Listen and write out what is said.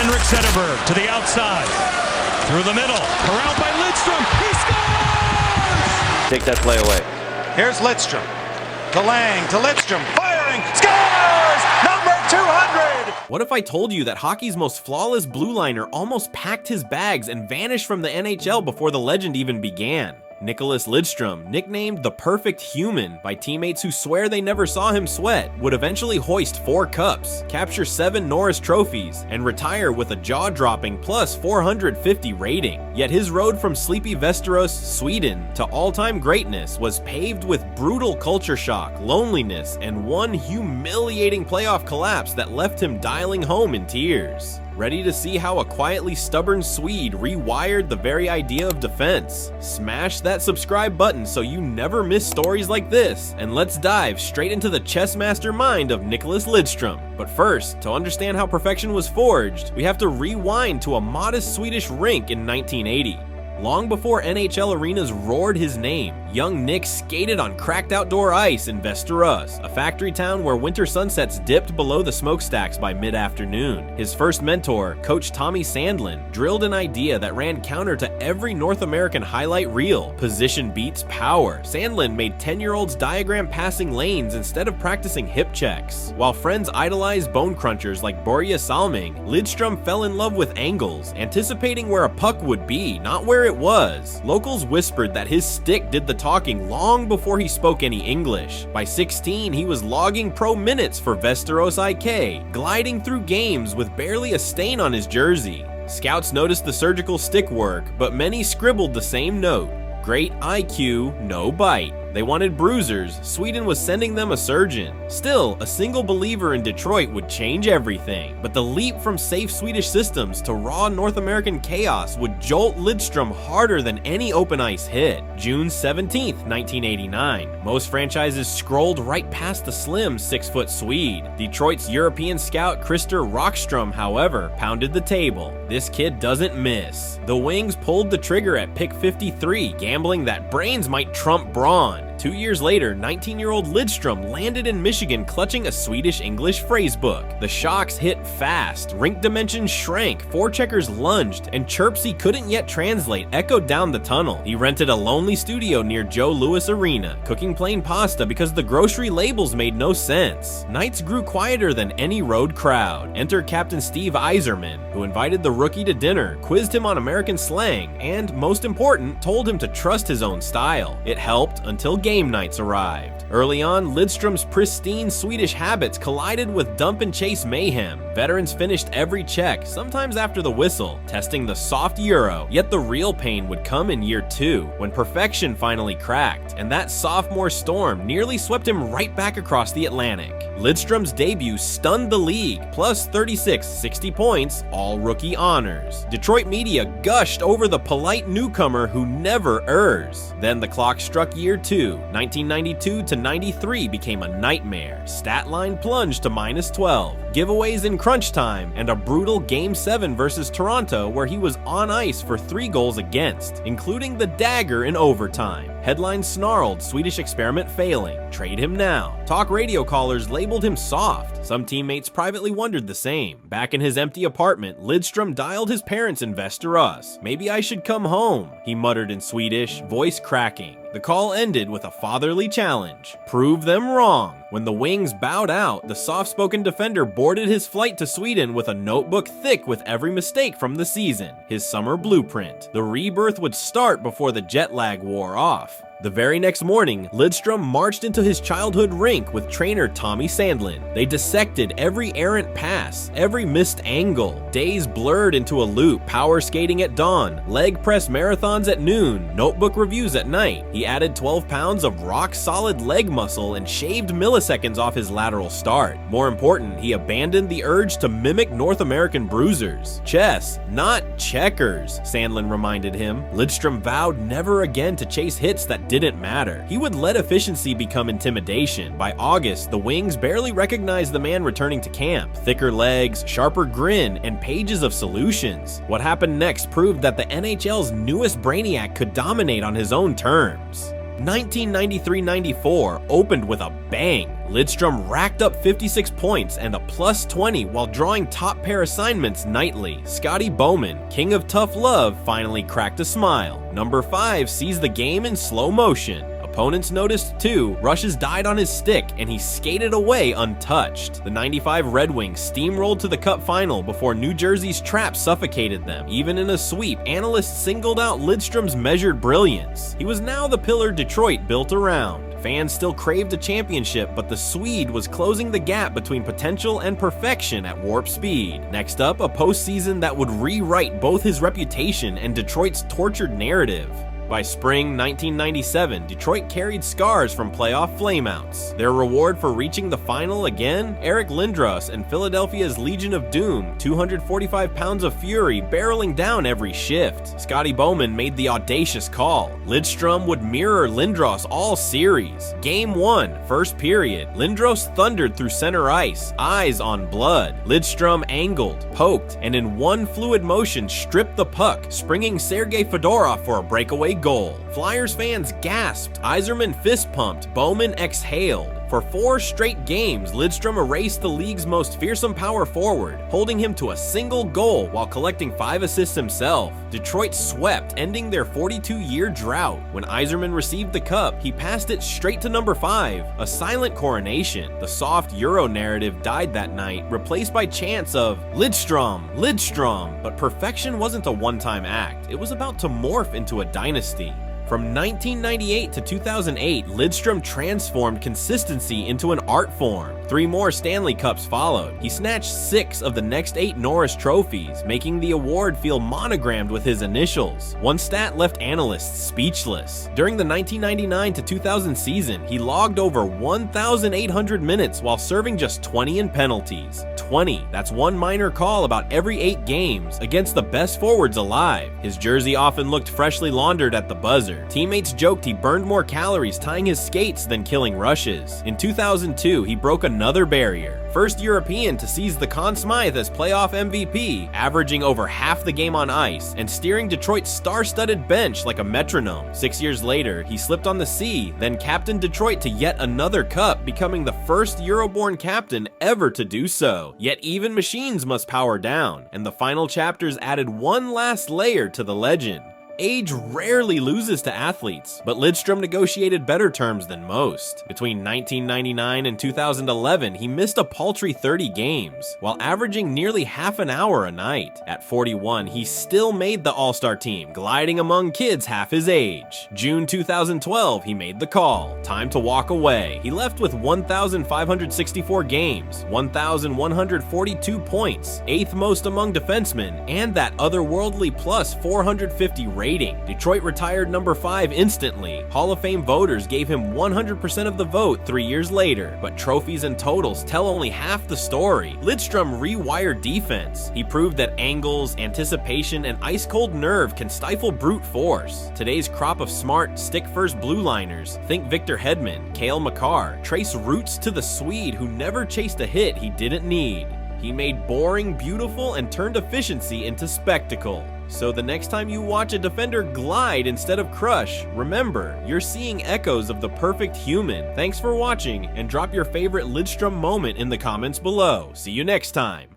Zetterberg to the outside. Through the middle. Around by Lidström. He scores! Take that play away. Here's Lidström. To Lang. To Lidström. Firing. Scores! Number 200! What if I told you that hockey's most flawless blue liner almost packed his bags and vanished from the NHL before the legend even began? Nicholas Lidström, nicknamed the perfect human by teammates who swear they never saw him sweat, would eventually hoist 4 cups, capture 7 Norris Trophies, and retire with a jaw-dropping plus 450 rating. Yet his road from sleepy Västerås, Sweden to all-time greatness was paved with brutal culture shock, loneliness, and one humiliating playoff collapse that left him dialing home in tears. Ready to see how a quietly stubborn Swede rewired the very idea of defense? Smash that subscribe button so you never miss stories like this, and let's dive straight into the chess master mind of Nicholas Lidström. But first, to understand how perfection was forged, we have to rewind to a modest Swedish rink in 1980. Long before NHL arenas roared his name, young Nick skated on cracked outdoor ice in Västerås, a factory town where winter sunsets dipped below the smokestacks by mid-afternoon. His first mentor, Coach Tommy Sandlin, drilled an idea that ran counter to every North American highlight reel: position beats power. Sandlin made 10-year-olds diagram passing lanes instead of practicing hip checks. While friends idolized bone crunchers like Börje Salming, Lidström fell in love with angles, anticipating where a puck would be, not where it was. Locals whispered that his stick did the talking long before he spoke any English. By 16, he was logging pro minutes for Västerås IK, gliding through games with barely a stain on his jersey. Scouts noticed the surgical stick work, but many scribbled the same note: great IQ, no bite. They wanted bruisers. Sweden was sending them a surgeon. Still, a single believer in Detroit would change everything. But the leap from safe Swedish systems to raw North American chaos would jolt Lidström harder than any open ice hit. June 17th, 1989. Most franchises scrolled right past the slim 6-foot Swede. Detroit's European scout Christer Rockström, however, pounded the table. This kid doesn't miss. The Wings pulled the trigger at pick 53, gambling that brains might trump brawn. 2 years later, 19-year-old Lidström landed in Michigan clutching a Swedish-English phrasebook. The shocks hit fast, rink dimensions shrank, forecheckers lunged, and chirps he couldn't yet translate echoed down the tunnel. He rented a lonely studio near Joe Louis Arena, cooking plain pasta because the grocery labels made no sense. Nights grew quieter than any road crowd. Enter Captain Steve Yzerman, who invited the rookie to dinner, quizzed him on American slang, and, most important, told him to trust his own style. It helped until game nights arrived. Early on, Lidström's pristine Swedish habits collided with dump and chase mayhem. Veterans finished every check, sometimes after the whistle, testing the soft Euro, yet the real pain would come in year 2, when perfection finally cracked, and that sophomore storm nearly swept him right back across the Atlantic. Lidström's debut stunned the league, plus 36 60 points, all rookie honors. Detroit media gushed over the polite newcomer who never errs. Then the clock struck year 2. 1992 to 93 became a nightmare. Stat line plunged to minus 12. Giveaways in crunch time, and a brutal Game 7 versus Toronto where he was on ice for 3 goals against, including the dagger in overtime. Headlines snarled, Swedish experiment failing. Trade him now. Talk radio callers labeled him soft. Some teammates privately wondered the same. Back in his empty apartment, Lidström dialed his parents in Västerås. "Maybe I should come home," he muttered in Swedish, voice cracking. The call ended with a fatherly challenge. Prove them wrong. When the Wings bowed out, the soft-spoken defender boarded his flight to Sweden with a notebook thick with every mistake from the season, his summer blueprint. The rebirth would start before the jet lag wore off. The very next morning, Lidström marched into his childhood rink with trainer Tommy Sandlin. They dissected every errant pass, every missed angle. Days blurred into a loop, power skating at dawn, leg press marathons at noon, notebook reviews at night. He added 12 pounds of rock-solid leg muscle and shaved milliseconds off his lateral start. More important, he abandoned the urge to mimic North American bruisers. Chess, not checkers, Sandlin reminded him. Lidström vowed never again to chase hits that didn't matter. He would let efficiency become intimidation. By August, the Wings barely recognized the man returning to camp. Thicker legs, sharper grin, and pages of solutions. What happened next proved that the NHL's newest brainiac could dominate on his own terms. 1993-94 opened with a bang. Lidström racked up 56 points and a plus 20 while drawing top pair assignments nightly. Scotty Bowman, king of tough love, finally cracked a smile. Number 5 sees the game in slow motion. Opponents noticed too. Rushes died on his stick, and he skated away untouched. The 95 Red Wings steamrolled to the Cup final before New Jersey's trap suffocated them. Even in a sweep, analysts singled out Lidström's measured brilliance. He was now the pillar Detroit built around. Fans still craved a championship, but the Swede was closing the gap between potential and perfection at warp speed. Next up, a postseason that would rewrite both his reputation and Detroit's tortured narrative. By spring 1997, Detroit carried scars from playoff flameouts. Their reward for reaching the final again? Eric Lindros and Philadelphia's Legion of Doom, 245 pounds of fury barreling down every shift. Scotty Bowman made the audacious call. Lidström would mirror Lindros all series. Game 1, first period. Lindros thundered through center ice, eyes on blood. Lidström angled, poked, and in one fluid motion stripped the puck, springing Sergei Fedorov for a breakaway goal. Flyers fans gasped, Yzerman fist pumped, Bowman exhaled. For 4 straight games, Lidström erased the league's most fearsome power forward, holding him to a single goal while collecting 5 assists himself. Detroit swept, ending their 42-year drought. When Yzerman received the cup, he passed it straight to number 5, a silent coronation. The soft Euro narrative died that night, replaced by chants of Lidström, Lidström. But perfection wasn't a one-time act. It was about to morph into a dynasty. From 1998 to 2008, Lidström transformed consistency into an art form. 3 more Stanley Cups followed. He snatched 6 of the next 8 Norris Trophies, making the award feel monogrammed with his initials. One stat left analysts speechless. During the 1999 to 2000 season, he logged over 1,800 minutes while serving just 20 in penalties. 20, that's one minor call about every 8 games against the best forwards alive. His jersey often looked freshly laundered at the buzzer. Teammates joked he burned more calories tying his skates than killing rushes. In 2002, he broke another barrier. First European to seize the Conn Smythe as playoff MVP, averaging over half the game on ice and steering Detroit's star-studded bench like a metronome. 6 years later, he slipped on the sea, then captained Detroit to yet another cup, becoming the first Euro-born captain ever to do so. Yet even machines must power down, and the final chapters added one last layer to the legend. Age rarely loses to athletes, but Lidström negotiated better terms than most. Between 1999 and 2011, he missed a paltry 30 games, while averaging nearly half an hour a night. At 41, he still made the All-Star team, gliding among kids half his age. June 2012, he made the call. Time to walk away. He left with 1,564 games, 1,142 points, 8th most among defensemen, and that otherworldly plus 450 rating. Detroit retired number 5 instantly. Hall of Fame voters gave him 100% of the vote 3 years later, but trophies and totals tell only half the story. Lidström rewired defense. He proved that angles, anticipation, and ice-cold nerve can stifle brute force. Today's crop of smart, stick-first blue liners, think Victor Hedman, Cale Makar, trace roots to the Swede who never chased a hit he didn't need. He made boring beautiful and turned efficiency into spectacle. So the next time you watch a defender glide instead of crush, remember, you're seeing echoes of the perfect human. Thanks for watching, and drop your favorite Lidström moment in the comments below. See you next time.